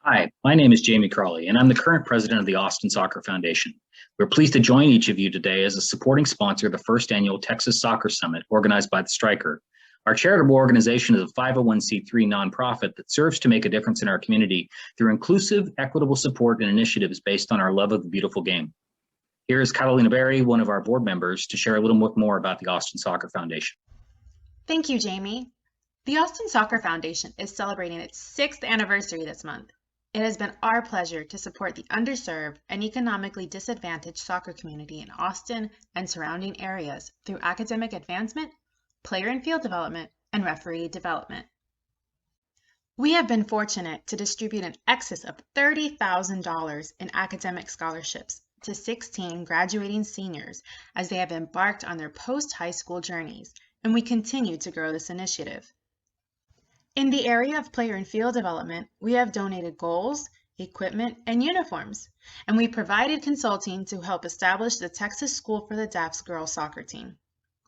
Hi, my name is Jamie Crawley, and I'm the current president of the Austin Soccer Foundation. We're pleased to join each of you today as a supporting sponsor of the first annual Texas Soccer Summit organized by the Striker. Our charitable organization is a 501c3 nonprofit that serves to make a difference in our community through inclusive, equitable support and initiatives based on our love of the beautiful game. Here is Catalina Berry, one of our board members, to share a little more about the Austin Soccer Foundation. Thank you, Jamie. The Austin Soccer Foundation is celebrating its 6th anniversary this month. It has been our pleasure to support the underserved and economically disadvantaged soccer community in Austin and surrounding areas through academic advancement, player and field development, and referee development. We have been fortunate to distribute an excess of $30,000 in academic scholarships to 16 graduating seniors as they have embarked on their post-high school journeys, and we continue to grow this initiative. In the area of player and field development, we have donated goals, equipment, and uniforms, and we provided consulting to help establish the Texas School for the Deaf's girls soccer team.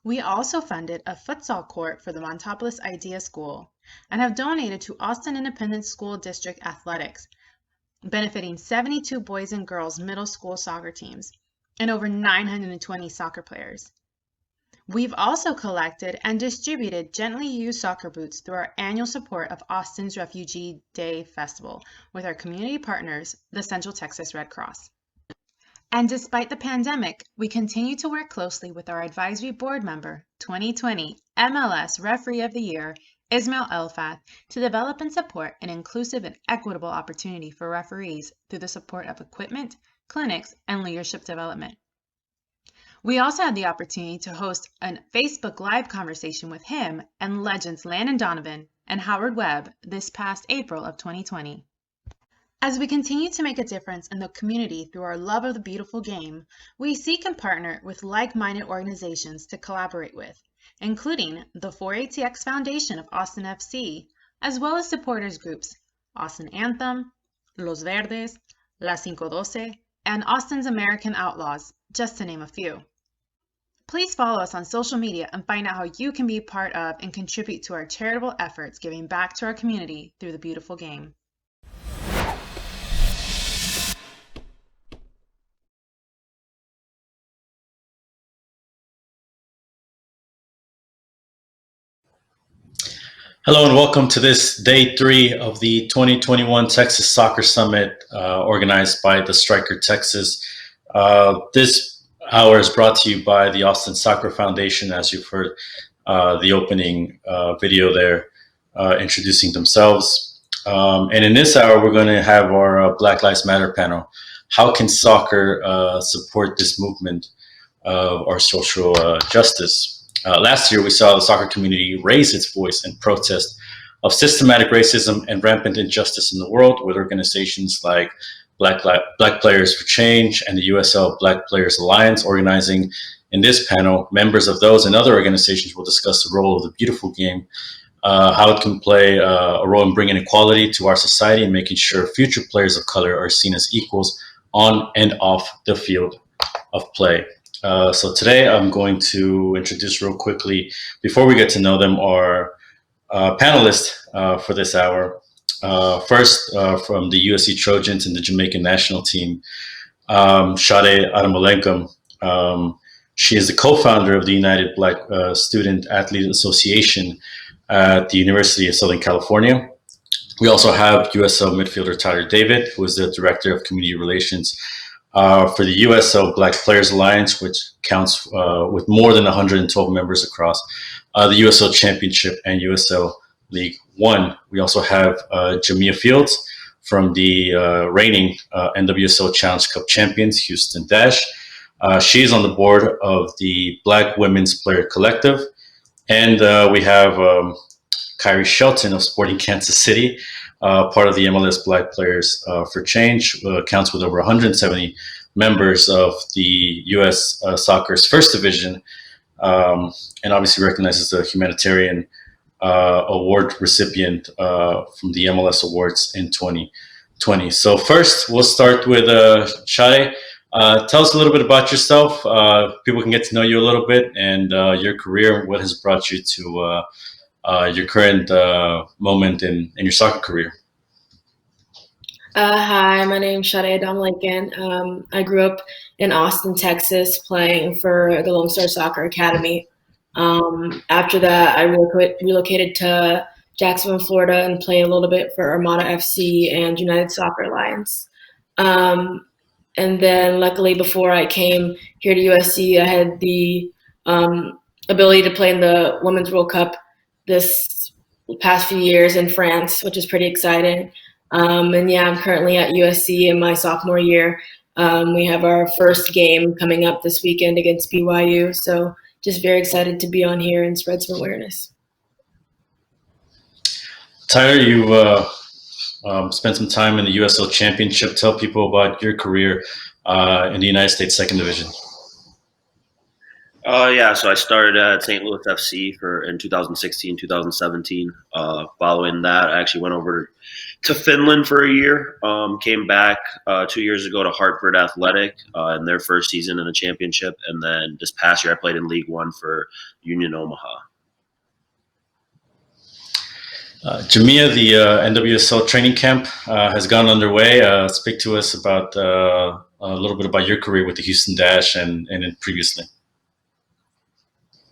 We also funded a futsal court for the Montopolis Idea School and have donated to Austin Independent School District Athletics, benefiting 72 boys and girls middle school soccer teams and over 920 soccer players. We've also collected and distributed gently used soccer boots through our annual support of Austin's Refugee Day Festival with our community partners, the Central Texas Red Cross. And despite the pandemic, we continue to work closely with our advisory board member, 2020 MLS Referee of the Year, Ismail Elfath, to develop and support an inclusive and equitable opportunity for referees through the support of equipment, clinics, and leadership development. We also had the opportunity to host a Facebook Live conversation with him and legends Landon Donovan and Howard Webb this past April of 2020. As we continue to make a difference in the community through our love of the beautiful game, we seek and partner with like-minded organizations to collaborate with, including the 4ATX Foundation of Austin FC, as well as supporters groups Austin Anthem, Los Verdes, La 512, and Austin's American Outlaws, just to name a few. Please follow us on social media and find out how you can be part of and contribute to our charitable efforts giving back to our community through the beautiful game. Hello and welcome to this day 3 of the 2021 Texas Soccer Summit organized by the Striker Texas. This hour is brought to you by the Austin Soccer Foundation, as you've heard the opening video there introducing themselves. And in this hour, we're going to have our Black Lives Matter panel. How can soccer support this movement of our social justice? Last year, we saw the soccer community raise its voice in protest of systematic racism and rampant injustice in the world, with organizations like Black Players for Change and the USL Black Players Alliance organizing. In this panel, members of those and other organizations will discuss the role of the beautiful game, how it can play a role in bringing equality to our society and making sure future players of color are seen as equals on and off the field of play. So today I'm going to introduce real quickly, before we get to know them, our panelists for this hour. First, from the USC Trojans and the Jamaican national team, Sade Adamolekun. She is the co-founder of the United Black Student Athlete Association at the University of Southern California. We also have USL midfielder Tyler David, who is the Director of Community Relations for the USL Black Players Alliance, which counts with more than 112 members across the USL Championship and USL League One. We also have Jamia Fields from the reigning NWSL Challenge Cup champions, Houston Dash. She is on the board of the Black Women's Player Collective. And we have Khiry Shelton of Sporting Kansas City, part of the MLS Black Players for Change, counts with over 170 members of the U.S. Soccer's first division, and obviously recognized as a humanitarian award recipient from the MLS Awards in 2020. So first, we'll start with Sade. Tell us a little bit about yourself. People can get to know you a little bit and your career, what has brought you to your current moment in your soccer career. Hi, my name's Sade Adamolekun. I grew up in Austin, Texas, playing for the Lonestar Soccer Academy. After that, I relocated to Jacksonville, Florida, and played a little bit for Armada FC and United Soccer Alliance. Um, and then, luckily, before I came here to USC, I had the ability to play in the Women's World Cup this past few years in France, which is pretty exciting. And yeah, I'm currently at USC in my sophomore year. We have our first game coming up this weekend against BYU. So just very excited to be on here and spread some awareness. Tyler, you spent some time in the USL Championship. Tell people about your career in the United States Second Division. Yeah, so I started at St. Louis FC in 2016, 2017. Following that, I actually went over to Finland for a year. Came back 2 years ago to Hartford Athletic in their first season in the championship. And then this past year, I played in League One for Union Omaha. Jamia, the NWSL training camp has gone underway. Speak to us about a little bit about your career with the Houston Dash and previously.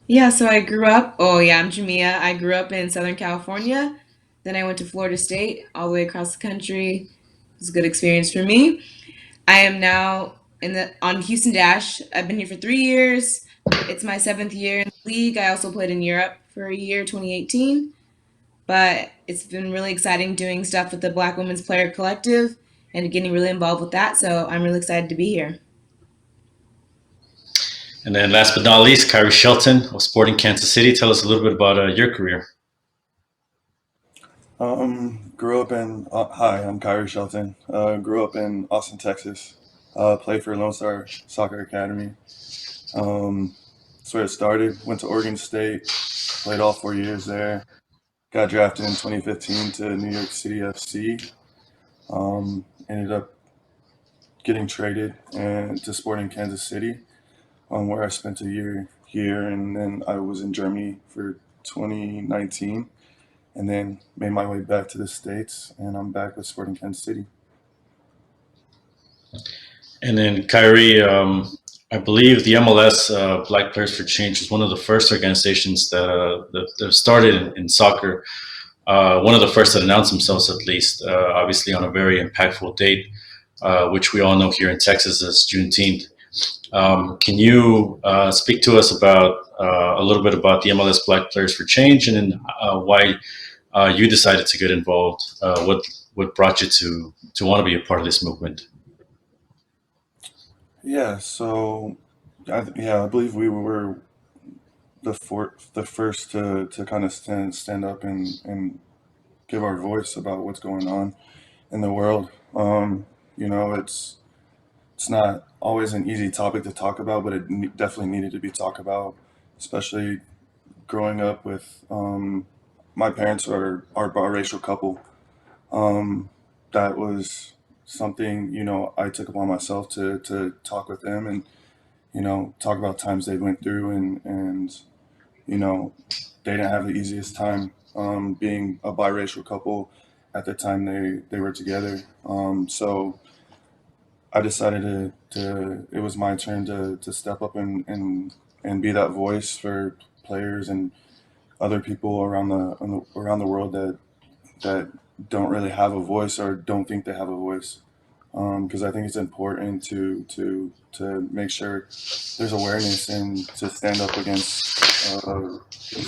Yeah, so I'm Jamia. I grew up in Southern California. Then I went to Florida State, all the way across the country. It was a good experience for me. I am now on Houston Dash. I've been here for 3 years. It's my 7th year in the league. I also played in Europe for a year, 2018. But it's been really exciting doing stuff with the Black Women's Player Collective and getting really involved with that. So I'm really excited to be here. And then last but not least, Khiry Shelton of Sporting Kansas City. Tell us a little bit about your career. Grew up in, hi, I'm Khiry Shelton. Grew up in Austin, Texas. Played for Lonestar Soccer Academy. That's where it started. Went to Oregon State. Played all 4 years there. Got drafted in 2015 to New York City FC. Ended up getting traded to Sporting Kansas City, where I spent a year here, and then I was in Germany for 2019, and then made my way back to the States, and I'm back with Sporting Kansas City. And then Khiry, I believe the MLS Black Players for Change was one of the first organizations that started in soccer. One of the first that announced themselves, at least, obviously on a very impactful date, which we all know here in Texas is Juneteenth. Can you speak to us about a little bit about the MLS Black Players for Change, and then why you decided to get involved? What brought you to want to be a part of this movement? Yeah, so I believe we were the first to kind of stand up and give our voice about what's going on in the world. It's not always an easy topic to talk about, but it definitely needed to be talked about, especially growing up with my parents are a biracial couple. That was something, I took upon myself to talk with them and, talk about times they went through and they didn't have the easiest time being a biracial couple at the time they were together. So I decided it was my turn to step up and be that voice for players and other people around the world that don't really have a voice or don't think they have a voice. Because I think it's important to make sure there's awareness and to stand up against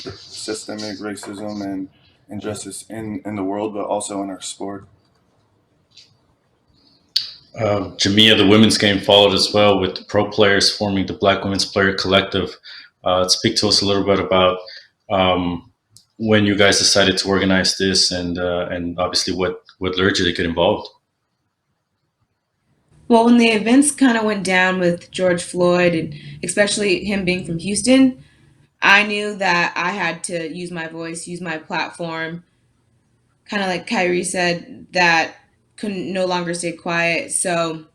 systemic racism and injustice in the world, but also in our sport. Jamia, the women's game followed as well, with pro players forming the Black Women's Player Collective. Speak to us a little bit about when you guys decided to organize this, and obviously what lured you to get involved. Well, when the events kind of went down with George Floyd, and especially him being from Houston, I knew that I had to use my voice, use my platform, kind of like Khiry said, that couldn't no longer stay quiet. So,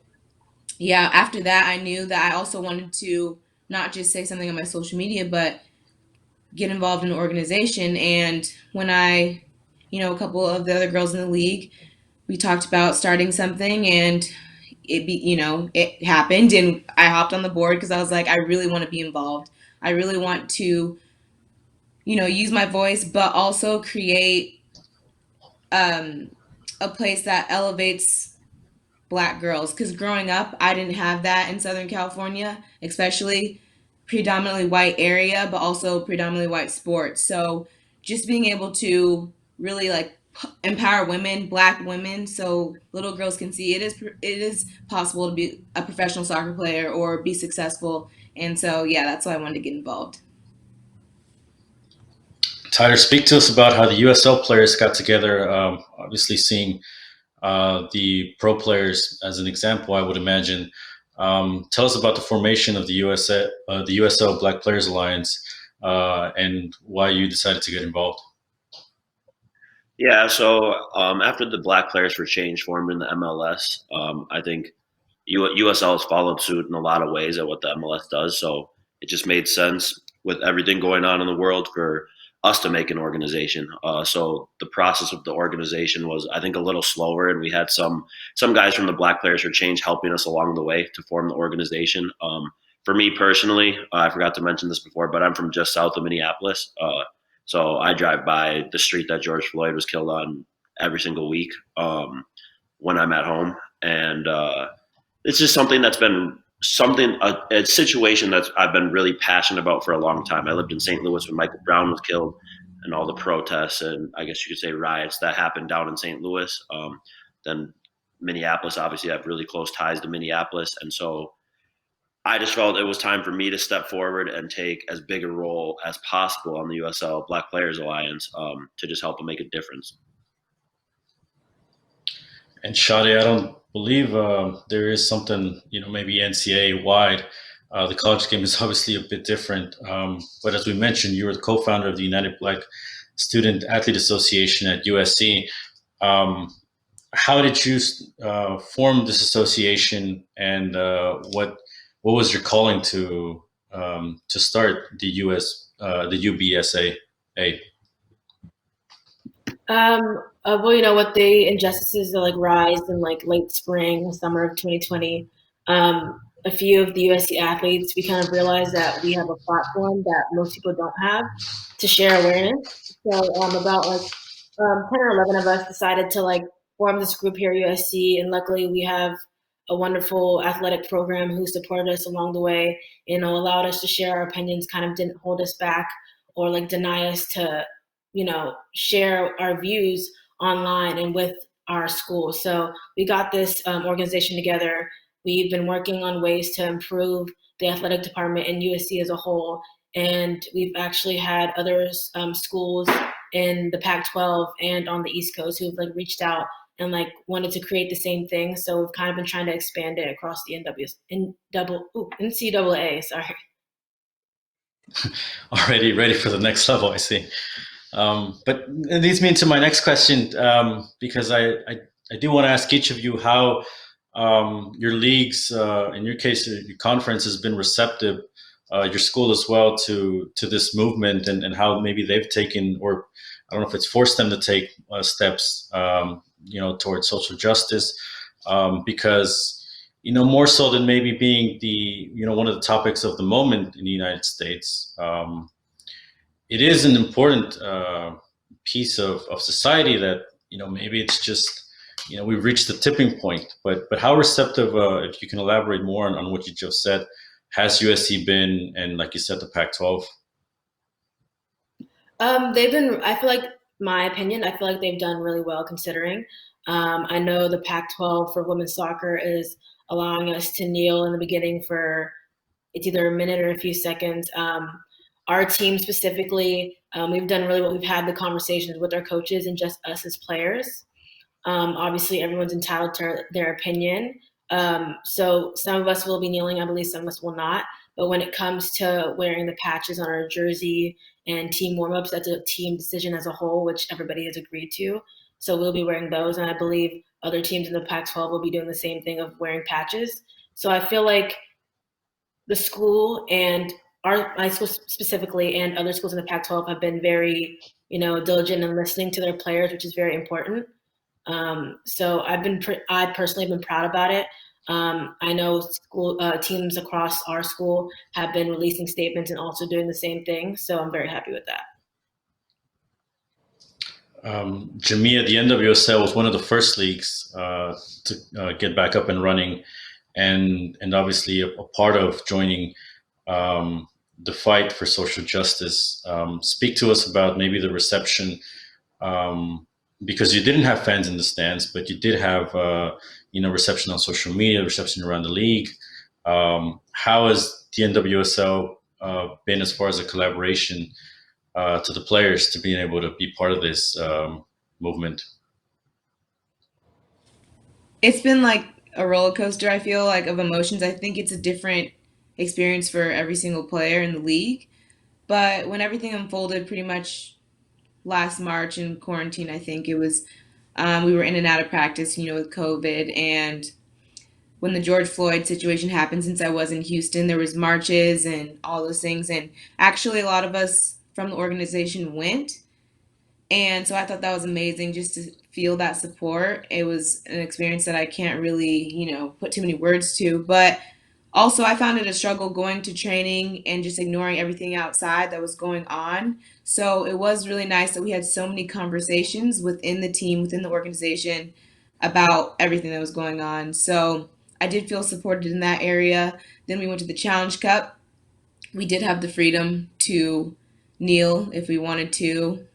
yeah, after that, I knew that I also wanted to not just say something on my social media, but get involved in an organization. And when a couple of the other girls in the league, we talked about starting something, and it happened, and I hopped on the board because I was like, I really want to be involved. I really want to, use my voice, but also create a place that elevates Black girls. Because growing up, I didn't have that in Southern California, especially predominantly white area, but also predominantly white sports. So just being able to really like empower women, Black women, so little girls can see it is possible to be a professional soccer player or be successful. And so yeah, that's why I wanted to get involved. Tyler, speak to us about how the USL players got together. Obviously, seeing the pro players as an example, I would imagine. Tell us about the formation of the USL Black Players Alliance, and why you decided to get involved. Yeah, so after the Black Players for Change formed in the MLS, I think USL has followed suit in a lot of ways at what the MLS does. So it just made sense with everything going on in the world for us to make an organization. So the process of the organization was, I think, a little slower, and we had some guys from the Black Players for Change helping us along the way to form the organization. For me personally, I forgot to mention this before, but I'm from just south of Minneapolis. So I drive by the street that George Floyd was killed on every single week when I'm at home. And it's just something that's been a situation that I've been really passionate about for a long time. I lived in St. Louis when Michael Brown was killed, and all the protests and I guess you could say riots that happened down in St. Louis. Then Minneapolis, obviously I have really close ties to Minneapolis. And so I just felt it was time for me to step forward and take as big a role as possible on the USL Black Players Alliance to just help them make a difference. And Sade, I don't believe there is something, maybe NCAA wide. The college game is obviously a bit different. But as we mentioned, you were the co-founder of the United Black Student Athlete Association at USC. How did you form this association, and what was your calling to start the UBSA? Well, with the injustices that rise in late spring, summer of 2020, a few of the USC athletes, we kind of realized that we have a platform that most people don't have to share awareness. So about 10 or 11 of us decided to form this group here at USC, and luckily we have a wonderful athletic program who supported us along the way, allowed us to share our opinions, kind of didn't hold us back or deny us to share our views online and with our school. So we got this organization together. We've been working on ways to improve the athletic department in USC as a whole. And we've actually had other schools in the Pac-12 and on the East Coast who've reached out and wanted to create the same thing. So we've kind of been trying to expand it across the NCAA. Sorry. Already ready for the next level, I see. But it leads me into my next question, because I do want to ask each of you how your leagues, in your case, your conference has been receptive, your school as well, to this movement, and how maybe they've taken, or I don't know if it's forced them to take steps, towards social justice, because more so than maybe being the one of the topics of the moment in the United States. It is an important piece of society that maybe it's just we've reached the tipping point. But how receptive, if you can elaborate more on what you just said, has USC been, and like you said, the Pac-12? They've been. I feel like, my opinion, I feel like they've done really well considering. I know the Pac-12 for women's soccer is allowing us to kneel in the beginning for it's either a minute or a few seconds. Our team specifically, we've done really well. We've had the conversations with our coaches and just us as players. Obviously, everyone's entitled to their opinion. So some of us will be kneeling. I believe some of us will not. But when it comes to wearing the patches on our jersey and team warm-ups, that's a team decision as a whole, which everybody has agreed to. So we'll be wearing those. And I believe other teams in the Pac-12 will be doing the same thing of wearing patches. So I feel like the school and my school specifically and other schools in the Pac-12 have been very, diligent in listening to their players, which is very important. So I personally have been proud about it. I know school teams across our school have been releasing statements and also doing the same thing. So I'm very happy with that. Jamia, the NWSL was one of the first leagues to get back up and running, and obviously a part of joining the fight for social justice. Speak to us about maybe the reception, because you didn't have fans in the stands, but you did have reception on social media, reception around the league. How has the NWSL been as far as a collaboration to the players to being able to be part of this movement? It's been like a roller coaster, I feel like, of emotions. I think it's a different experience for every single player in the league. But when everything unfolded pretty much last March in quarantine, I think it was, we were in and out of practice, with COVID. And when the George Floyd situation happened, since I was in Houston, there was marches and all those things. And actually, a lot of us from the organization went. And so I thought that was amazing just to feel that support. It was an experience that I can't really, put too many words to. But also, I found it a struggle going to training and just ignoring everything outside that was going on. So it was really nice that we had so many conversations within the team, within the organization, about everything that was going on. So I did feel supported in that area. Then we went to the Challenge Cup. We did have the freedom to kneel if we wanted to.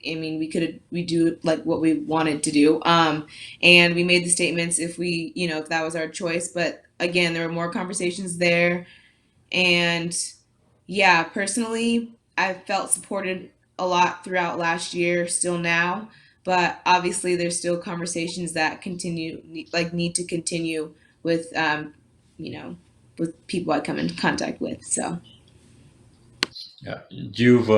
I mean, we do like what we wanted to do. And we made the statements if that was our choice. But again, there were more conversations there. And yeah, personally, I felt supported a lot throughout last year, still now. But obviously, there's still conversations that need to continue with, with people I come into contact with. So. Yeah, you've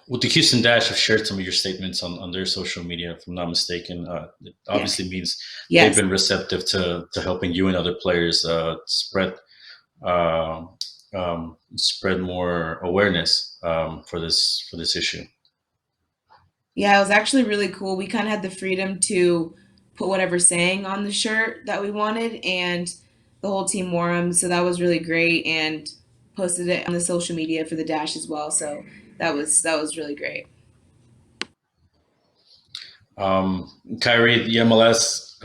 with the Houston Dash have shared some of your statements on their social media, if I'm not mistaken. It obviously means they've been receptive to helping you and other players spread more awareness for this issue. Yeah, it was actually really cool. We kind of had the freedom to put whatever saying on the shirt that we wanted, and the whole team wore them. So that was really great, and posted it on the social media for the Dash as well. So that was really great. Khiry, the MLS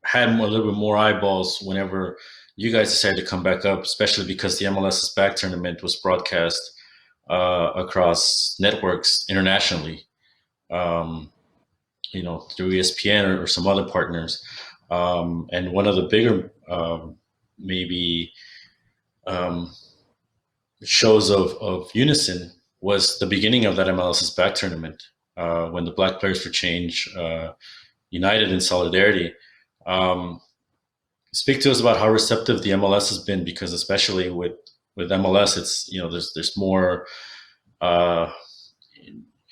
had a little bit more eyeballs whenever you guys decided to come back up, especially because the MLS is Back tournament was broadcast across networks internationally, through ESPN or some other partners. And one of the bigger shows of unison was the beginning of that MLS's Back tournament, when the Black Players for Change united in solidarity. Speak to us about how receptive the MLS has been, because especially with MLS, it's there's more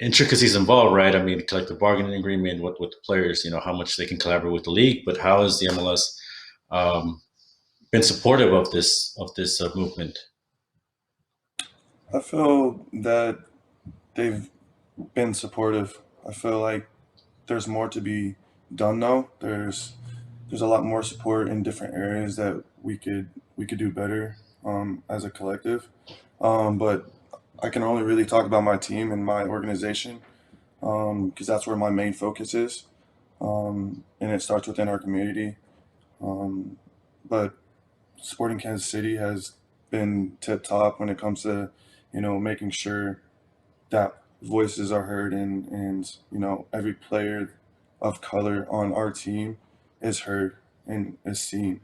intricacies involved, right? I mean, collective bargaining agreement with the players, how much they can collaborate with the league, but how has the MLS been supportive of this movement? I feel that they've been supportive. I feel like there's more to be done though. There's a lot more support in different areas that we could do better as a collective. But I can only really talk about my team and my organization, because that's where my main focus is, and it starts within our community. But Sporting Kansas City has been tip top when it comes to making sure that voices are heard, and every player of color on our team is heard and is seen.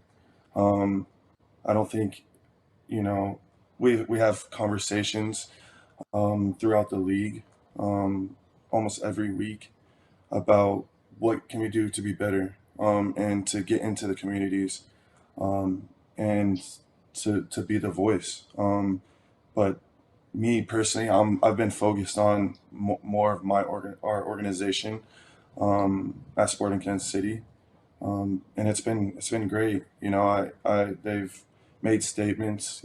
I don't think we have conversations throughout the league, almost every week, about what can we do to be better, and to get into the communities, and to be the voice. But me personally, I've been focused on more of our organization at Sporting Kansas City, and it's been great. They've made statements.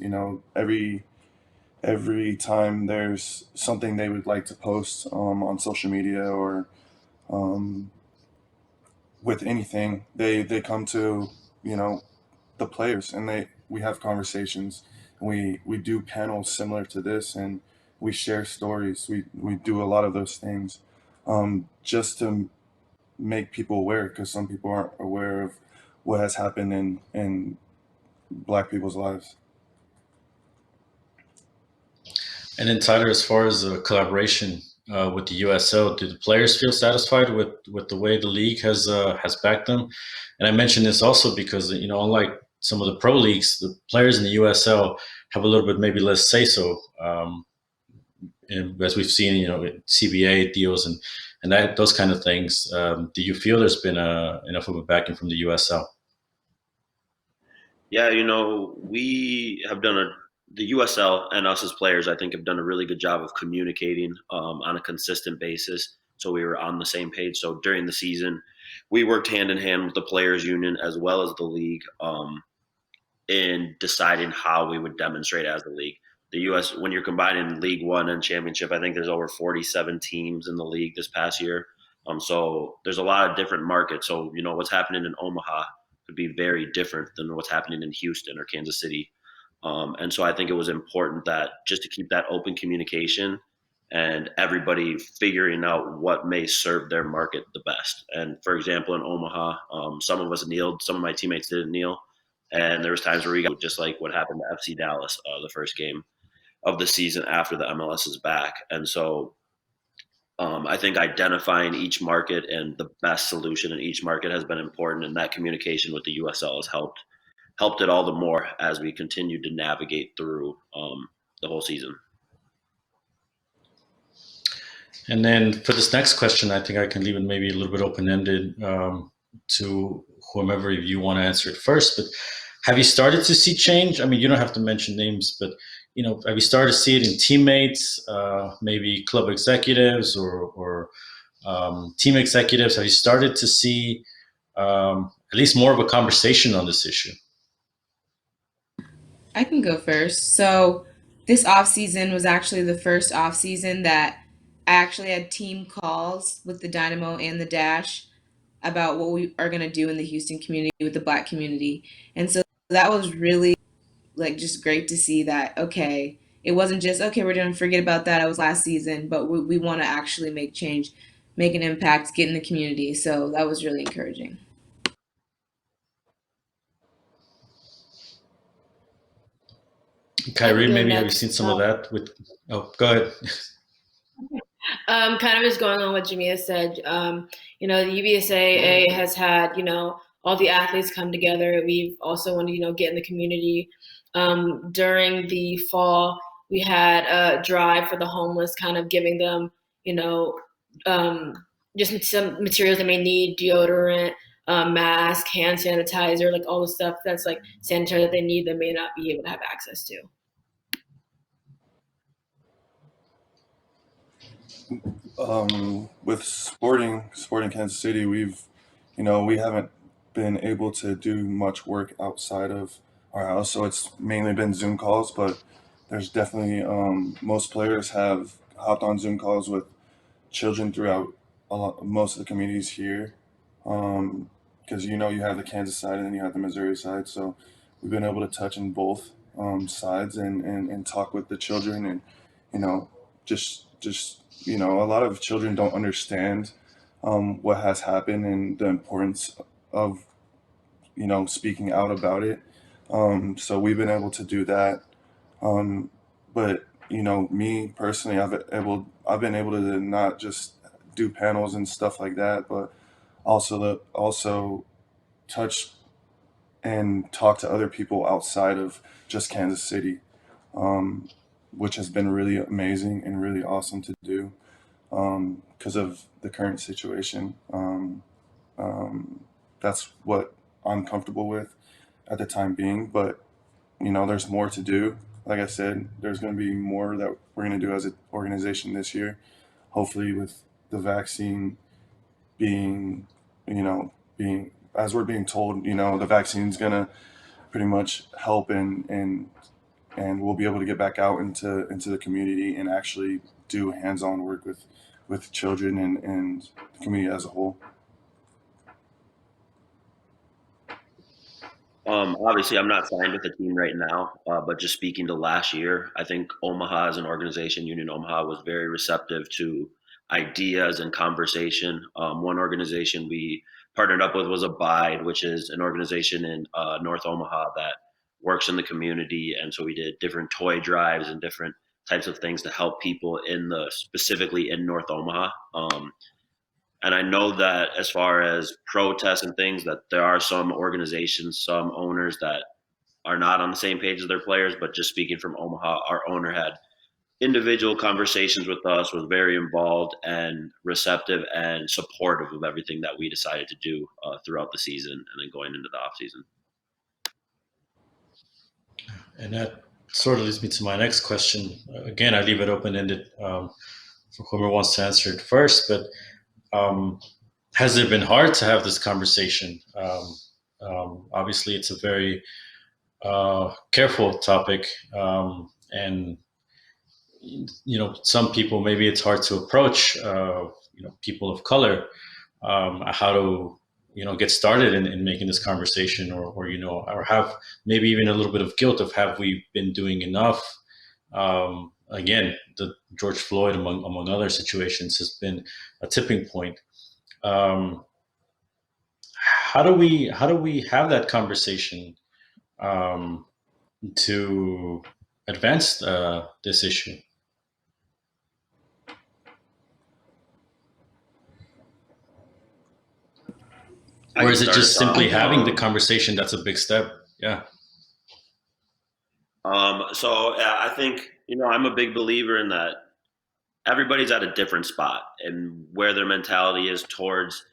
Every time there's something they would like to post on social media, or with anything, they come to, the players, and we have conversations, and we do panels similar to this, and we share stories. We do a lot of those things, just to make people aware, because some people aren't aware of what has happened in Black people's lives. And then Tyler, as far as the collaboration with the USL, do the players feel satisfied with the way the league has backed them? And I mention this also because, unlike some of the pro leagues, the players in the USL have a little bit maybe less say so, as we've seen, CBA deals and that those kind of things. Do you feel there's been enough of a backing from the USL? Yeah, we have the USL and us as players, I think, have done a really good job of communicating on a consistent basis. So we were on the same page. So during the season, we worked hand in hand with the players union as well as the league in deciding how we would demonstrate as the league. The US, when you're combining League One and Championship, I think there's over 47 teams in the league this past year. So there's a lot of different markets. So, what's happening in Omaha could be very different than what's happening in Houston or Kansas City. And so I think it was important that just to keep that open communication and everybody figuring out what may serve their market the best. And for example, in Omaha, some of us kneeled, some of my teammates didn't kneel. And there was times where we got just like what happened to FC Dallas, the first game of the season after the MLS is back. And so I think identifying each market and the best solution in each market has been important. And that communication with the USL has helped it all the more as we continue to navigate through the whole season. And then for this next question, I think I can leave it maybe a little bit open-ended to whomever you want to answer it first. But have you started to see change? I mean, you don't have to mention names, but have you started to see it in teammates, maybe club executives or team executives? Have you started to see at least more of a conversation on this issue? I can go first. So this off season was actually the first off season that I actually had team calls with the Dynamo and the Dash about what we are going to do in the Houston community with the Black community. And so that was really just great to see that, okay, it wasn't just, okay, we're going to forget about that. It was last season, but we want to actually make change, make an impact, get in the community. So that was really encouraging. Khiry, maybe have you seen some of that with, go ahead. Kind of just going on what Jamia said, the UBSAA has had, all the athletes come together. We've also wanted to, get in the community. During the fall, we had a drive for the homeless, kind of giving them, just some materials they may need, deodorant, mask, hand sanitizer, like all the stuff that's like sanitary that they need that may not be able to have access to. With Sporting Kansas City, we haven't been able to do much work outside of our house, so it's mainly been Zoom calls, but there's definitely most players have hopped on Zoom calls with children throughout most of the communities here, because you have the Kansas side and then you have the Missouri side, so we've been able to touch in both sides and talk with the children, and just a lot of children don't understand what has happened and the importance of speaking out about it. So we've been able to do that. But me personally, I've been able to not just do panels and stuff like that, but also touch and talk to other people outside of just Kansas City, which has been really amazing and really awesome to do because of the current situation. That's what I'm comfortable with at the time being, but there's more to do. Like I said, there's going to be more that we're going to do as an organization this year, hopefully with the vaccine being as we're being told, the vaccine's going to pretty much help and we'll be able to get back out into the community and actually do hands-on work with with children and the community as a whole. Obviously, I'm not signed with the team right now, but just speaking to last year, I think Omaha as an organization, Union Omaha, was very receptive to ideas and conversation. One organization we partnered up with was Abide, which is an organization in North Omaha that works in the community. And so we did different toy drives and different types of things to help people specifically in North Omaha. And I know that as far as protests and things, that there are some organizations, some owners that are not on the same page as their players. But just speaking from Omaha, our owner had individual conversations with us, was very involved and receptive and supportive of everything that we decided to do throughout the season and then going into the off season. And that sort of leads me to my next question. Again, I leave it open-ended for whoever wants to answer it first, but has it been hard to have this conversation? Obviously, it's a very careful topic, and some people, maybe it's hard to approach. People of color, how to get started in making this conversation, or have maybe even a little bit of guilt of have we been doing enough? Again, the George Floyd, among other situations, has been a tipping point. How do we have that conversation to advance this issue? Or is it just simply having the conversation that's a big step? Yeah. So I think, I'm a big believer in that everybody's at a different spot and where their mentality is towards,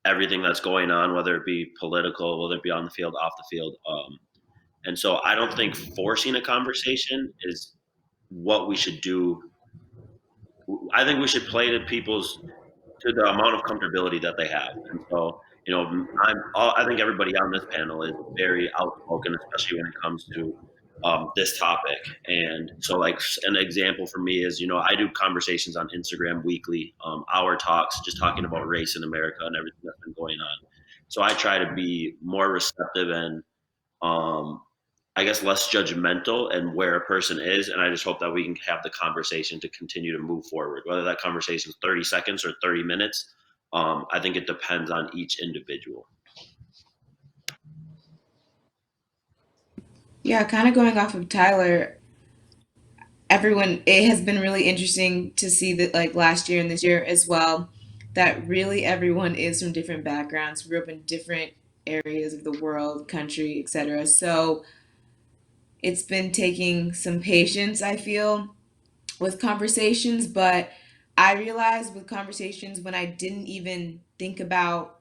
everything that's going on, whether it be political, whether it be on the field, off the field. And so I don't think forcing a conversation is what we should do. I think we should play to the amount of comfortability that they have. And so, I think everybody on this panel is very outspoken, especially when it comes to this topic. And so, like, an example for me is, I do conversations on Instagram weekly, hour talks, just talking about race in America and everything that's been going on. So I try to be more receptive and, I guess, less judgmental and where a person is. And I just hope that we can have the conversation to continue to move forward, whether that conversation is 30 seconds or 30 minutes. I think it depends on each individual. Yeah, kind of going off of Tyler, it has been really interesting to see that, like, last year and this year as well, that really everyone is from different backgrounds, grew up in different areas of the world, country, etc. So it's been taking some patience, I feel, with conversations, but I realized with conversations when I didn't even think about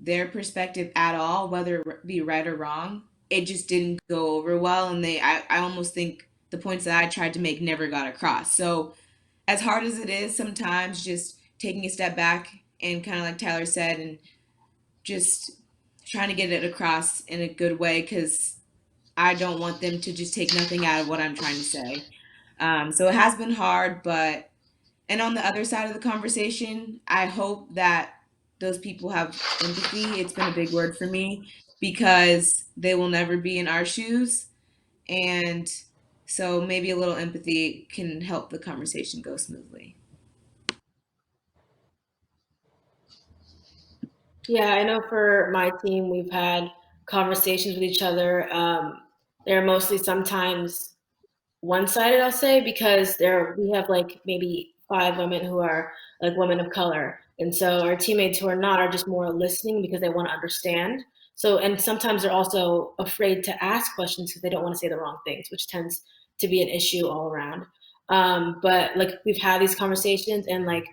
their perspective at all, whether it be right or wrong, it just didn't go over well. And I almost think the points that I tried to make never got across. So as hard as it is sometimes, just taking a step back and kind of like Tyler said, and just trying to get it across in a good way, because I don't want them to just take nothing out of what I'm trying to say. So it has been hard, and on the other side of the conversation, I hope that those people have empathy. It's been a big word for me because they will never be in our shoes. And so maybe a little empathy can help the conversation go smoothly. Yeah, I know for my team, we've had conversations with each other. They're mostly sometimes one-sided, I'll say, because we have like maybe 5 women who are like women of color. And so our teammates who are not are just more listening because they want to understand. So, and sometimes they're also afraid to ask questions because they don't want to say the wrong things, which tends to be an issue all around. But like we've had these conversations and like,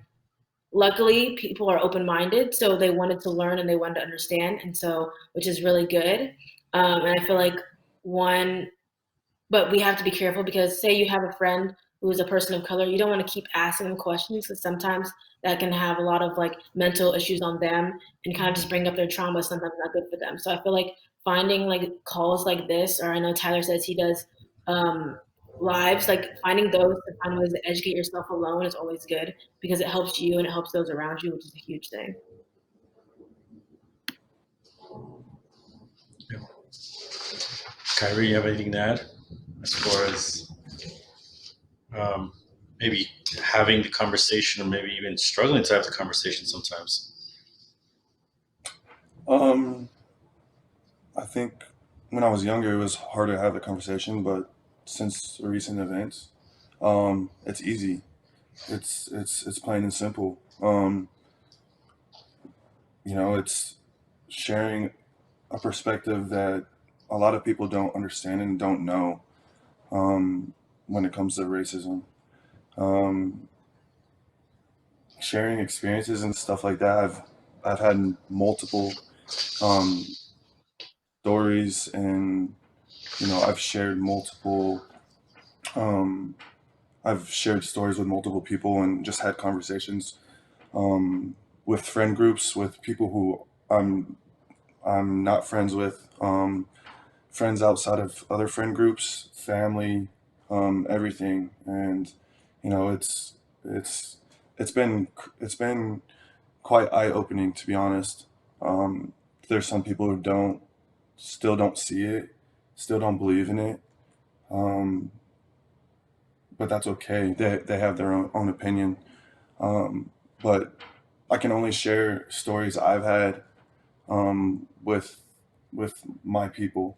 luckily people are open-minded. So they wanted to learn and they wanted to understand. And so, which is really good. And I feel like but we have to be careful because say you have a friend who is a person of color, you don't want to keep asking them questions because sometimes that can have a lot of like mental issues on them and kind of just bring up their trauma, sometimes not good for them. So I feel like finding like calls like this, or I know Tyler says he does lives, like finding those to find ways to educate yourself alone is always good because it helps you and it helps those around you, which is a huge thing. Khiry, you have anything to add as far as maybe having the conversation or maybe even struggling to have the conversation sometimes? I think when I was younger, it was hard to have the conversation, but since the recent events, it's easy. It's plain and simple. It's sharing a perspective that a lot of people don't understand and don't know when it comes to racism. Um, Sharing experiences and stuff like that. I've had multiple um, stories, and I've shared multiple. Um, I've shared stories with multiple people and just had conversations with friend groups, with people who I'm not friends with, friends outside of other friend groups, family, everything, and it's it's been it's been quite eye opening, to be honest. There's some people who still don't see it, still don't believe in it, um, but that's okay. They have their own opinion, but I can only share stories I've had with my people,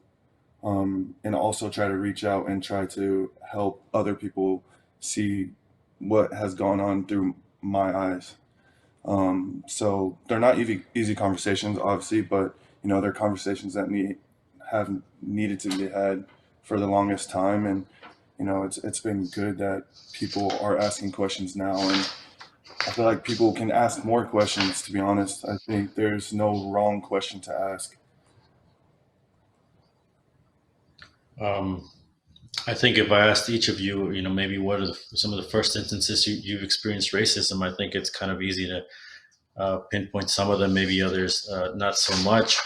and also try to reach out and try to help other people see what has gone on through my eyes. So they're not easy conversations, obviously, but they're conversations that have needed to be had for the longest time, and it's been good that people are asking questions now, and I feel like people can ask more questions. To be honest, I think there's no wrong question to ask. Um, I think if I asked each of you, maybe what are some of the first instances you've experienced racism, I think it's kind of easy to pinpoint some of them, maybe others not so much.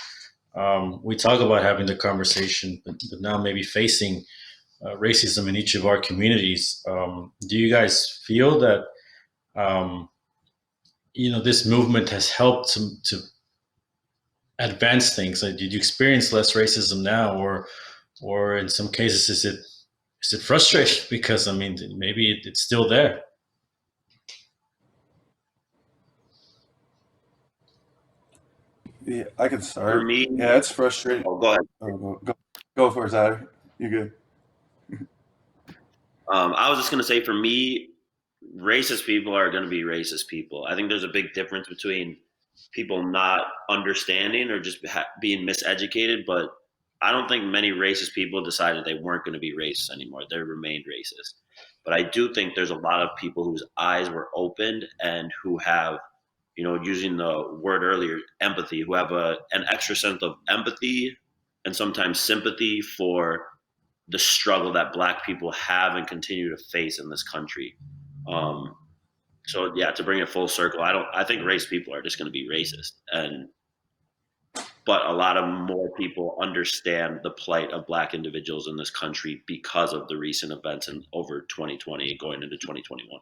We talk about having the conversation, but now maybe facing racism in each of our communities. Do you guys feel that um, this movement has helped to advance things? Like, did you experience less racism now, or in some cases is it frustrating because maybe it's still there? Yeah, I can For start. me, Yeah, it's frustrating. oh, go ahead. Oh, go for it, Sade. You good? I was just going to say, for me, racist people are going to be racist people. I think there's a big difference between people not understanding or just being miseducated, but I don't think many racist people decided they weren't going to be racist anymore. They remained racist. But I do think there's a lot of people whose eyes were opened and who have, using the word earlier, empathy, who have an extra sense of empathy and sometimes sympathy for the struggle that Black people have and continue to face in this country. Um, so yeah, to bring it full circle, I think race people are just going to be racist, but a lot of more people understand the plight of Black individuals in this country because of the recent events in over 2020 and going into 2021.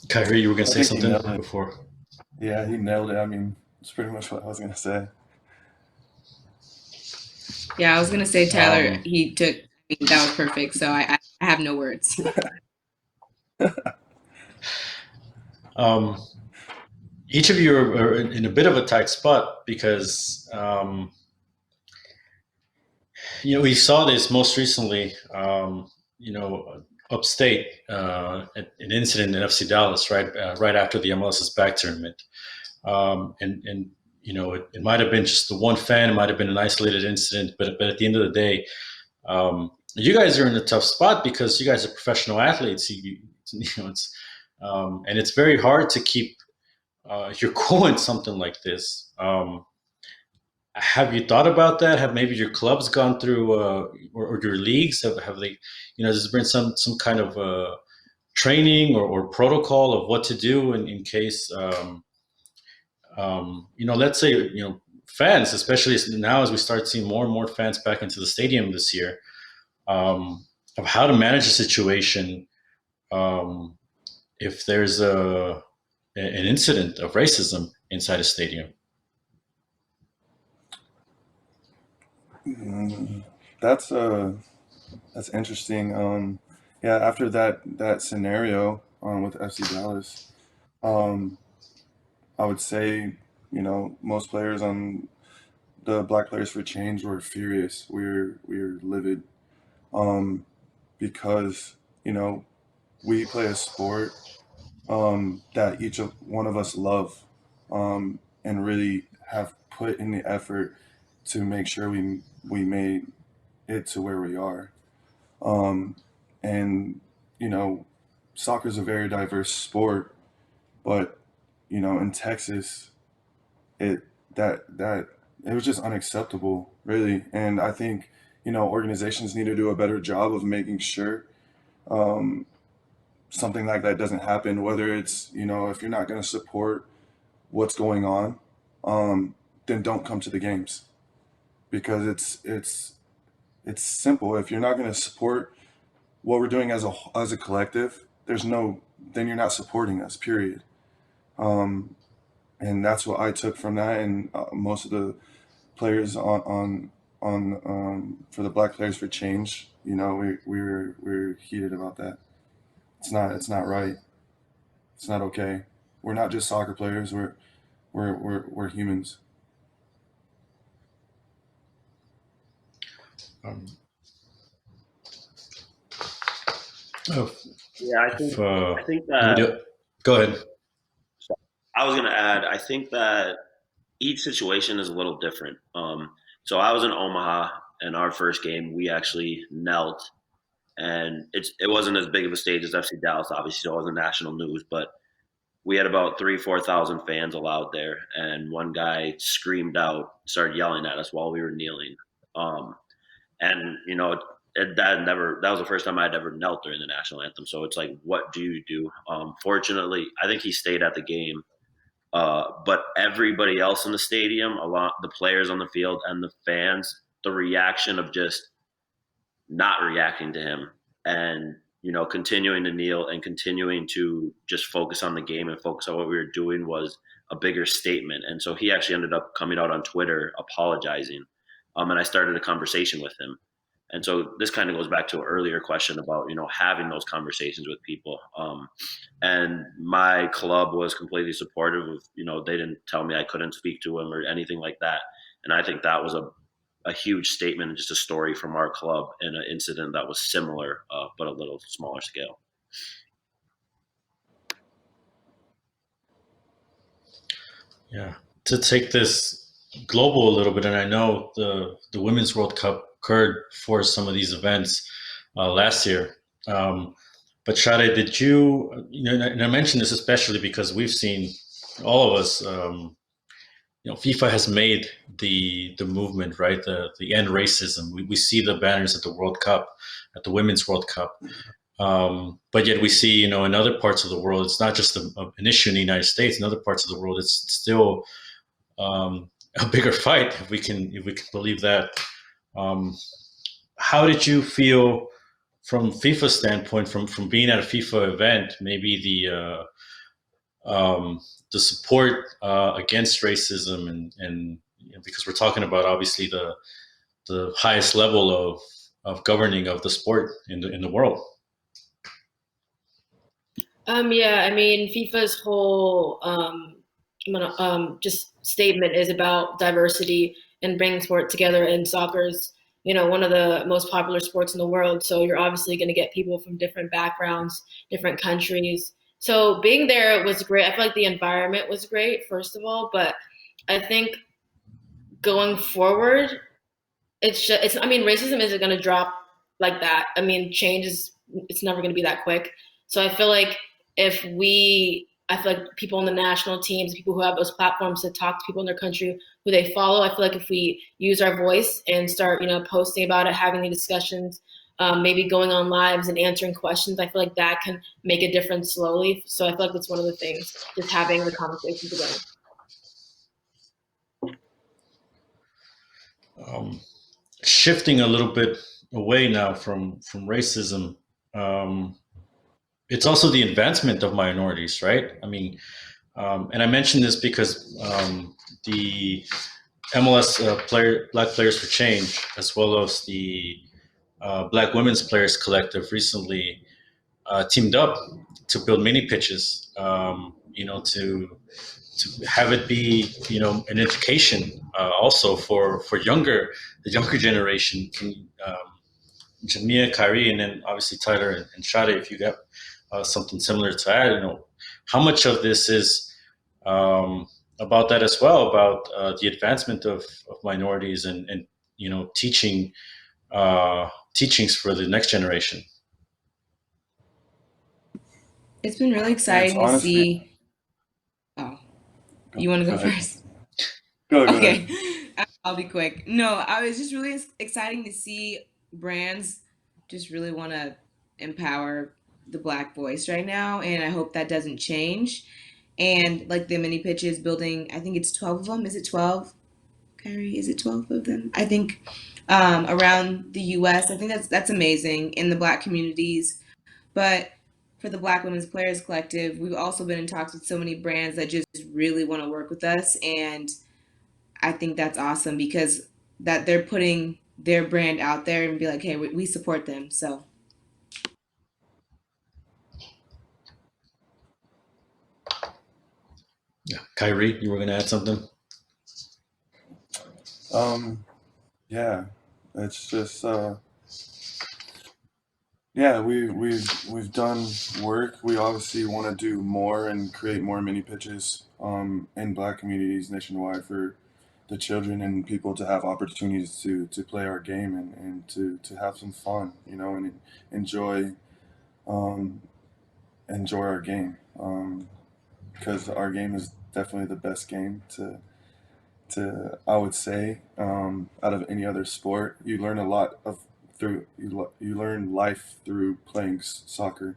Khiry, you were going to I say think he nailed something it. before. Yeah, he nailed it. I mean, it's pretty much what I was gonna say. Yeah, I was gonna say Tyler. Um, That was perfect. So I have no words. um, each of you are in a bit of a tight spot because we saw this most recently. Upstate, an incident in FC Dallas, right after the MLS's back tournament, and it might have been just the one fan, it might have been an isolated incident, but at the end of the day, you guys are in a tough spot because you guys are professional athletes. And it's very hard to keep your cool in something like this. Have you thought about that? Have maybe your clubs gone through, or your leagues have they, there's been some kind of training or protocol of what to do in case let's say, fans, especially now as we start seeing more and more fans back into the stadium this year, of how to manage a situation if there's an incident of racism inside a stadium. That's interesting. Yeah, after that scenario with FC Dallas, I would say, most players on the Black Players for Change were furious. We were livid, because we play a sport that each of one of us love, and really have put in the effort to make sure we made it to where we are. And soccer is a very diverse sport, but in Texas, it was just unacceptable, really. And I think organizations need to do a better job of making sure something like that doesn't happen. Whether it's if you're not going to support what's going on, then don't come to the games, because it's simple. If you're not going to support what we're doing as a collective, then you're not supporting us, period. And that's what I took from that. And most of the players on for the Black Players for Change, we were heated about that. It's not right. It's not okay. We're not just soccer players. We're humans. Yeah, I think that. Go ahead. I was going to add, I think that each situation is a little different. So I was in Omaha, and our first game, we actually knelt, and it wasn't as big of a stage as FC Dallas, obviously, so it wasn't national news, but we had about 4,000 fans allowed there, and one guy screamed out, started yelling at us while we were kneeling. And that was the first time I'd ever knelt during the national anthem. So it's like, what do you do? Fortunately, I think he stayed at the game. But everybody else in the stadium, the players on the field and the fans, the reaction of just not reacting to him and, continuing to kneel and continuing to just focus on the game and focus on what we were doing was a bigger statement. And so he actually ended up coming out on Twitter apologizing. And I started a conversation with him. And so this kind of goes back to an earlier question about, having those conversations with people. And my club was completely supportive of, they didn't tell me I couldn't speak to him or anything like that. And I think that was a huge statement and just a story from our club in an incident that was similar, but a little smaller scale. Yeah. To take this global a little bit, and I know the Women's World Cup occurred for some of these events last year. But Sade, did you, and I mention this especially because we've seen, all of us, FIFA has made the movement, right? The end racism. We see the banners at the World Cup, at the Women's World Cup. But yet we see, in other parts of the world, it's not just an issue in the United States. In other parts of the world, it's still a bigger fight, if we can believe that. How did you feel from FIFA standpoint, from being at a FIFA event, maybe the support against racism and because we're talking about obviously the highest level of governing of the sport in the world? Yeah, I mean, FIFA's whole just statement is about diversity and bringing sport together, and soccer's one of the most popular sports in the world. So you're obviously going to get people from different backgrounds, different countries. So being there was great. I feel like the environment was great, first of all, but I think going forward, racism isn't going to drop like that. I mean, change it's never going to be that quick. So I feel like people on the national teams, people who have those platforms to talk to people in their country who they follow, I feel like if we use our voice and start, posting about it, having the discussions, maybe going on lives and answering questions, I feel like that can make a difference slowly. So I feel like that's one of the things, just having the conversations again. shifting a little bit away now from racism. It's also the advancement of minorities, right? I mean, and I mention this because the MLS Black Players for Change, as well as the Black Women's Players Collective, recently teamed up to build mini pitches. To have it be, an education also for the younger generation. Jamia, Khiry, and then obviously Tyler and Sade, if you got something similar to add, how much of this is about that as well, about the advancement of minorities and teachings for the next generation. It's been really exciting to see. Oh, you want to go first? Go okay. ahead. I'll be quick. No, I was just really exciting to see brands just really want to empower the Black voice right now, and I hope that doesn't change. And like the mini pitches building, I think it's 12 of them. Is it 12? Khiry, is it 12 of them? I think around the US. I think that's amazing in the Black communities. But for the Black Women's Players Collective, we've also been in talks with so many brands that just really want to work with us, and I think that's awesome because that they're putting their brand out there and be like, hey, we support them. So. Yeah, Khiry, you were going to add something? Yeah, it's just yeah, we've done work. We obviously want to do more and create more mini pitches in Black communities nationwide for the children and people to have opportunities to play our game and to have some fun, and enjoy our game, because our game is definitely the best game to I would say, out of any other sport. You learn a lot you learn life through playing soccer.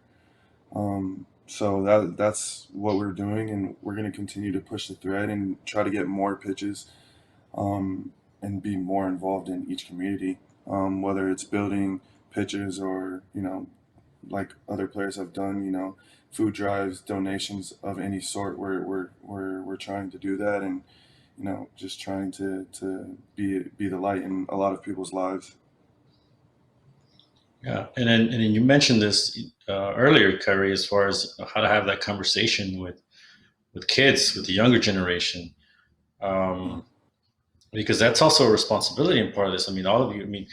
So that's what we're doing, and we're going to continue to push the thread and try to get more pitches, and be more involved in each community, whether it's building pitches or like other players have done, food drives, donations of any sort. We're trying to do that, and just trying to be the light in a lot of people's lives. Yeah, and then you mentioned this earlier, Khiry, as far as how to have that conversation with kids, with the younger generation, because that's also a responsibility and part of this. I mean, all of you. I mean,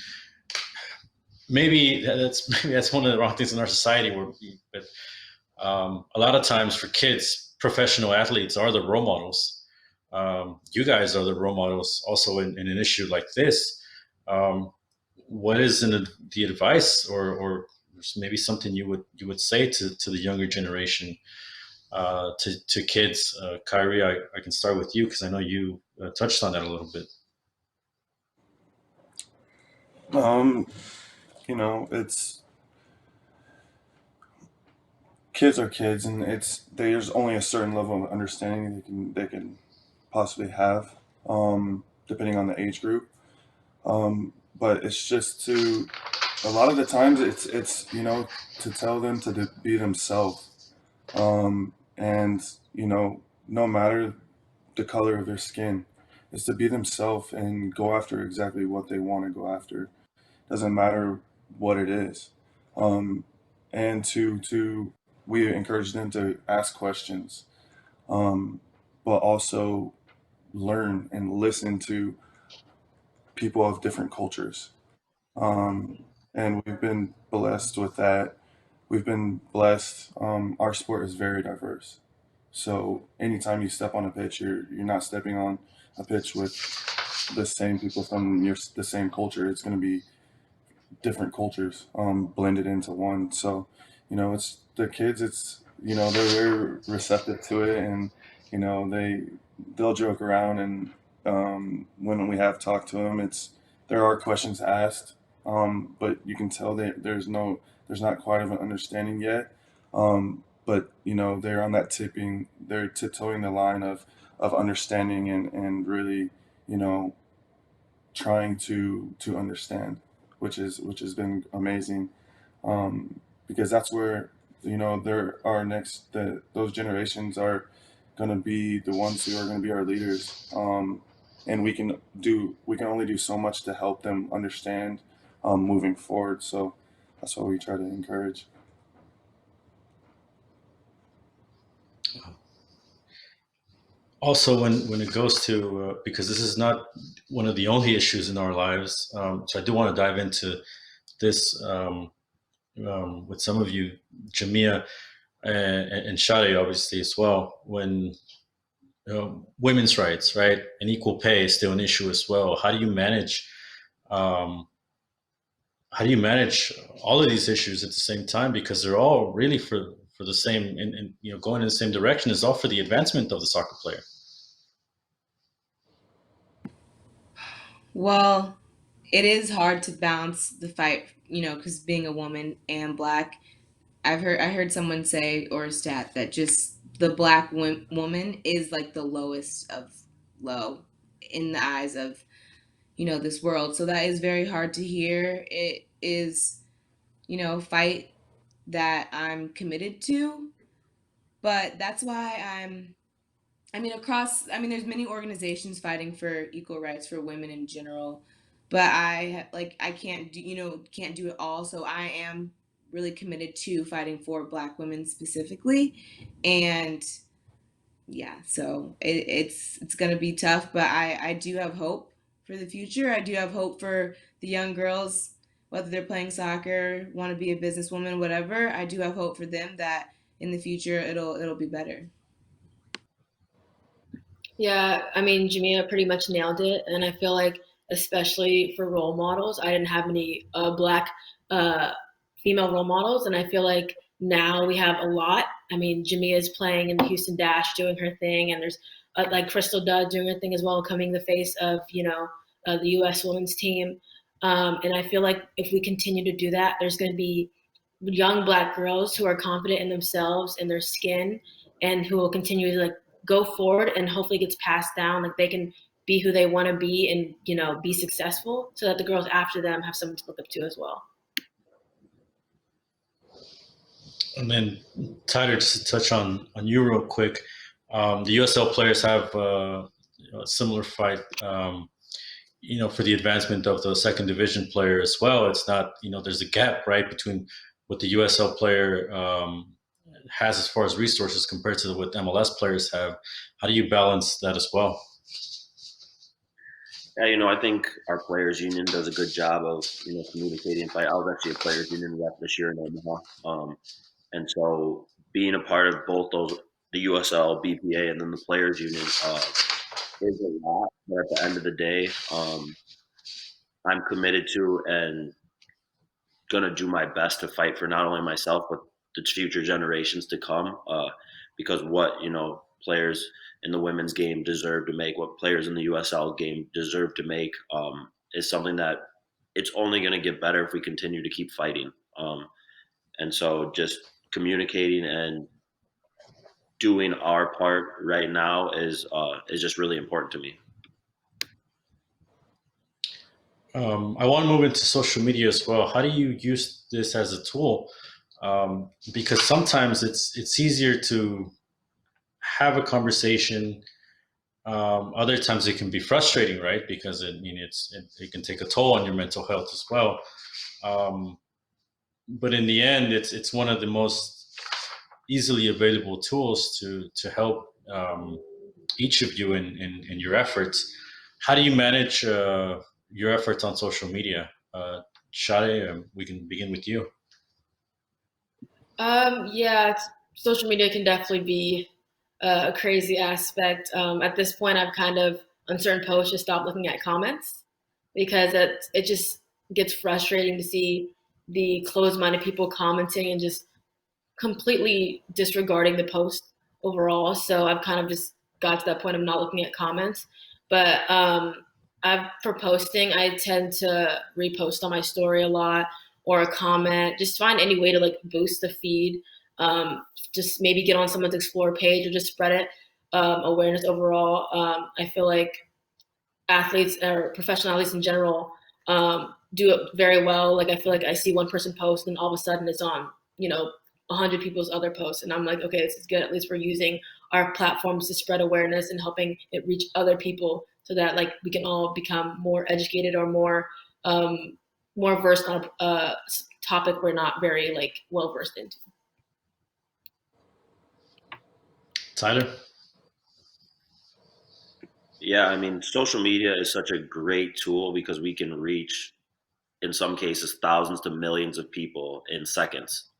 maybe that's one of the wrong things in our society. But a lot of times for kids, professional athletes are the role models. You guys are the role models also in an issue like this. What is the advice or maybe something you would say to the younger generation, to kids? Khiry, I can start with you because I know you touched on that a little bit. It's kids are kids, and there's only a certain level of understanding they can possibly have, depending on the age group. But it's just a lot of the times it's to tell them to be themselves, and no matter the color of their skin, is to be themselves and go after exactly what they want to go after. Doesn't matter what it is, and we encourage them to ask questions, but also learn and listen to people of different cultures. And we've been blessed with that. We've been blessed. Our sport is very diverse. So anytime you step on a pitch, you're not stepping on a pitch with the same people from the same culture. It's going to be different cultures blended into one. So, it's the kids. It's they're very receptive to it, and they'll joke around. And when we have talked to them, there are questions asked, but you can tell that there's not quite of an understanding yet. But they're on that they're tiptoeing the line of understanding and really trying to understand, which has been amazing, because that's where there are those generations are going to be the ones who are going to be our leaders, and we can only do so much to help them understand moving forward. So that's what we try to encourage. Also, when it goes to because this is not one of the only issues in our lives, so I do want to dive into this with some of you, Jamia and Sade, obviously as well. When women's rights, right, and equal pay is still an issue as well. How do you manage? How do you manage all of these issues at the same time? Because they're all really for the same, and going in the same direction. Is all for the advancement of the soccer player. Well, it is hard to balance the fight, because being a woman and Black, I heard someone say, or a stat, that just the Black woman is like the lowest of low in the eyes of this world. So that is very hard to hear. It is fight that I'm committed to, but that's why there's many organizations fighting for equal rights for women in general, but I can't do it all. So I am really committed to fighting for Black women specifically, and yeah, so it's going to be tough, but I do have hope for the future. I do have hope for the young girls, whether they're playing soccer, want to be a businesswoman, whatever. I do have hope for them that in the future it'll be better. Yeah, I mean, Jamia pretty much nailed it. And I feel like, especially for role models, I didn't have any Black female role models. And I feel like now we have a lot. I mean, Jamia is playing in the Houston Dash, doing her thing. And there's like Crystal Dudd doing her thing as well, coming the face of, the U.S. women's team. And I feel like if we continue to do that, there's going to be young Black girls who are confident in themselves and their skin, and who will continue to go forward, and hopefully gets passed down. Like, they can be who they want to be and be successful, so that the girls after them have someone to look up to as well. And then, Tyler, just to touch on you real quick, the USL players have a similar fight, for the advancement of the second division player as well. It's not, there's a gap, right, between what the USL player has as far as resources compared to what MLS players have. How do you balance that as well? Yeah, I think our players union does a good job of, communicating. I was actually a players union rep this year in Omaha. And so being a part of both those, the USL, BPA, and then the players union is a lot. But at the end of the day, I'm committed to and going to do my best to fight for not only myself, but the future generations to come, because what players in the women's game deserve to make, what players in the USL game deserve to make, is something that it's only going to get better if we continue to keep fighting. And so just communicating and doing our part right now is just really important to me. I want to move into social media as well. How do you use this as a tool? Because sometimes it's easier to have a conversation. Other times it can be frustrating, right? Because it can take a toll on your mental health as well. But in the end, it's one of the most easily available tools to help each of you in your efforts. How do you manage your efforts on social media? Sade, we can begin with you. Social media can definitely be a crazy aspect. At this point, I've kind of, on certain posts, just stopped looking at comments, because it just gets frustrating to see the closed-minded people commenting and just completely disregarding the post overall. So I've kind of just got to that point of not looking at comments. But for posting, I tend to repost on my story a lot, or a comment, just find any way to boost the feed. Just maybe get on someone's Explore page, or just spread it, awareness overall. I feel like athletes or professional athletes in general do it very well. Like I feel like I see one person post and all of a sudden it's on, 100 people's other posts. And I'm like, okay, this is good. At least we're using our platforms to spread awareness and helping it reach other people so that like we can all become more educated or more versed on a topic we're not very like well versed into. Tyler? Yeah, I mean, social media is such a great tool because we can reach, in some cases, thousands to millions of people in seconds.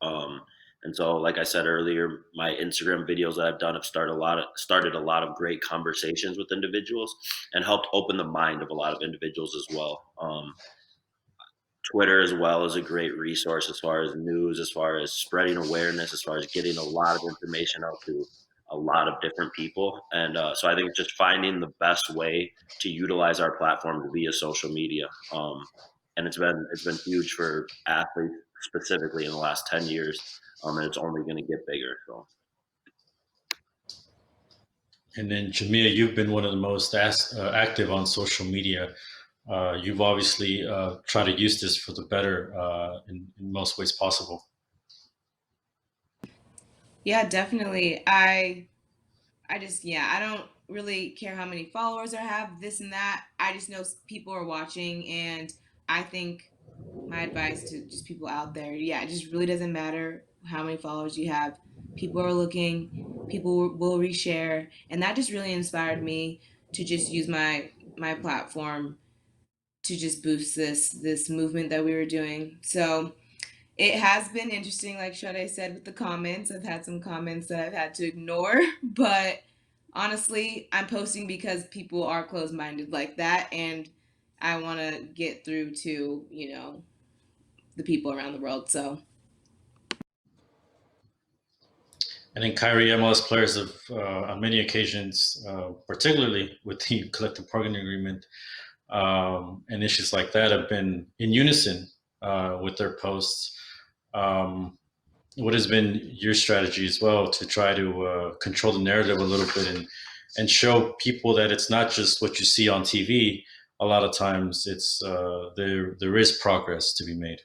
And so, like I said earlier, my Instagram videos that I've done have started a lot of great conversations with individuals and helped open the mind of a lot of individuals as well. Twitter as well is a great resource as far as news, as far as spreading awareness, as far as getting a lot of information out to a lot of different people. And so I think just finding the best way to utilize our platform via social media. And it's been huge for athletes specifically in the last 10 years. And it's only going to get bigger. So. And then Jamia, you've been one of the most active on social media. You've obviously tried to use this for the better in most ways possible. Yeah, definitely. I don't really care how many followers I have, this and that. I just know people are watching, and I think my advice to just people out there, it just really doesn't matter how many followers you have. People are looking, people will reshare, and that just really inspired me to just use my platform to just boost this movement that we were doing. So it has been interesting, like Sade said, with the comments. I've had some comments that I've had to ignore, but honestly, I'm posting because people are closed-minded like that, and I want to get through to, the people around the world. So. And then Khiry, MLS players have, on many occasions, particularly with the collective bargaining agreement and issues like that, have been in unison with their posts. What has been your strategy as well to try to control the narrative a little bit and show people that it's not just what you see on TV? A lot of times it's there is progress to be made.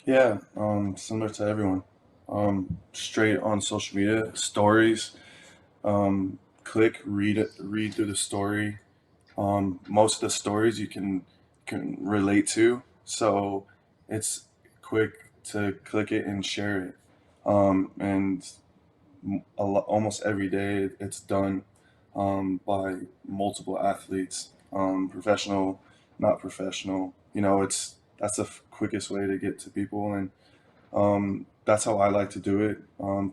Yeah, similar to everyone. Straight on social media, stories, click, read through the story. Most of the stories you can relate to, so it's quick to click it and share it. And almost every day it's done by multiple athletes, professional, not professional. That's the quickest way to get to people, and that's how I like to do it.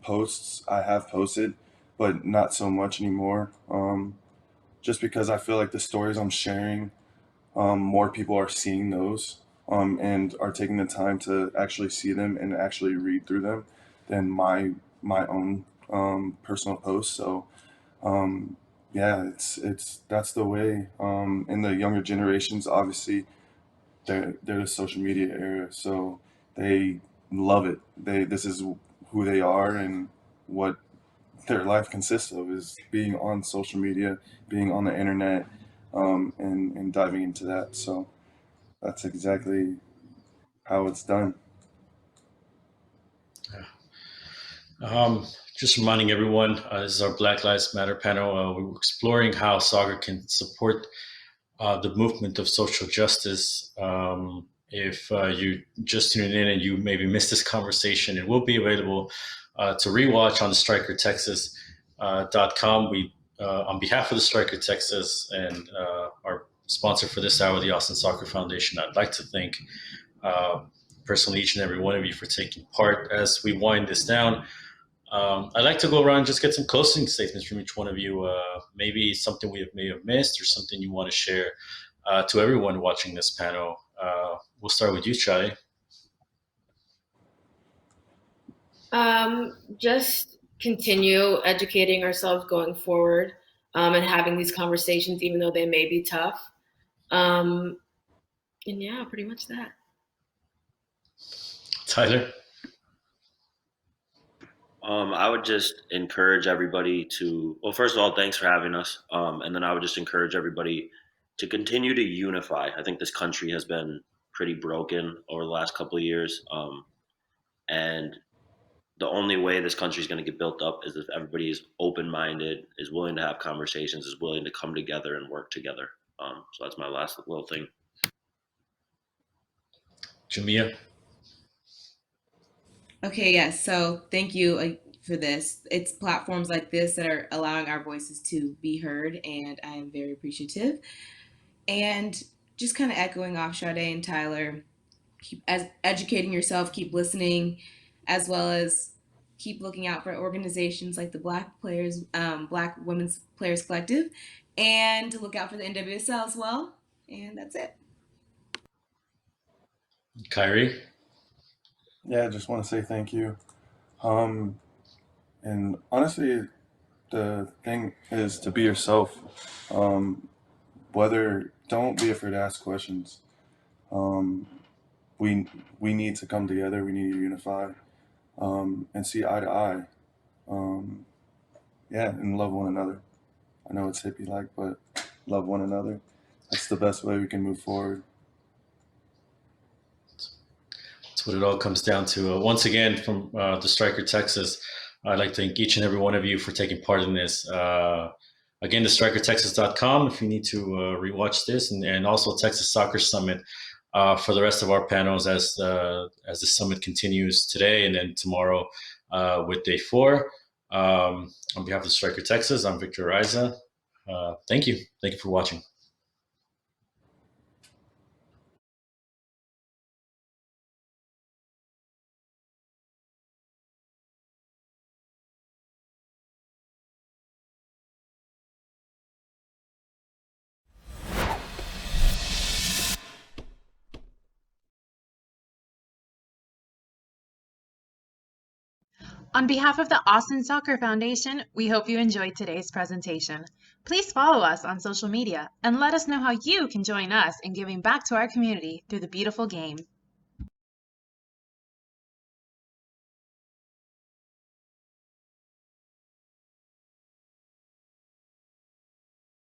Posts I have posted, but not so much anymore. Just because I feel like the stories I'm sharing, more people are seeing those and are taking the time to actually see them and actually read through them than my own personal posts. So it's that's the way. In the younger generations, obviously, they're the social media era, so they love it. This is who they are and what their life consists of, is being on social media, being on the internet, and diving into that. So that's exactly how it's done. Just reminding everyone, this is our Black Lives Matter panel. We're exploring how soccer can support the movement of social justice. If you just tuned in and you maybe missed this conversation, it will be available to rewatch on the strikertexas.com. We, on behalf of the Striker Texas and our sponsor for this hour, the Austin Soccer Foundation, I'd like to thank personally each and every one of you for taking part as we wind this down. I'd like to go around and just get some closing statements from each one of you. Maybe something we may have missed or something you want to share to everyone watching this panel. We'll start with you, Sade. Just continue educating ourselves going forward and having these conversations, even though they may be tough. And yeah, pretty much that. Tyler? I would just encourage everybody to, well, first of all, thanks for having us. And then I would just encourage everybody to continue to unify. I think this country has been pretty broken over the last couple of years. And the only way this country is going to get built up is if everybody is open-minded, is willing to have conversations, is willing to come together and work together. So that's my last little thing. Jamia? Okay, yes. So thank you for this. It's platforms like this that are allowing our voices to be heard, and I am very appreciative. And just kind of echoing off Sade and Tyler, keep educating yourself, keep listening, as well as keep looking out for organizations like the Black Women's Players Collective, and to look out for the NWSL as well. And that's it. Khiry? Yeah, I just want to say thank you. And honestly, the thing is to be yourself. Don't be afraid to ask questions. We need to come together. We need to unify, and see eye to eye. And love one another. I know it's hippie-like, but love one another. That's the best way we can move forward. That's what it all comes down to. Once again, from the Striker Texas, I'd like to thank each and every one of you for taking part in this. Again, the strikertexas.com if you need to rewatch this, and also Texas Soccer Summit for the rest of our panels as the summit continues today and then tomorrow with day 4. On behalf of the Striker Texas, I'm Victor Araiza. Thank you. Thank you for watching. On behalf of the Austin Soccer Foundation, we hope you enjoyed today's presentation. Please follow us on social media and let us know how you can join us in giving back to our community through the beautiful game.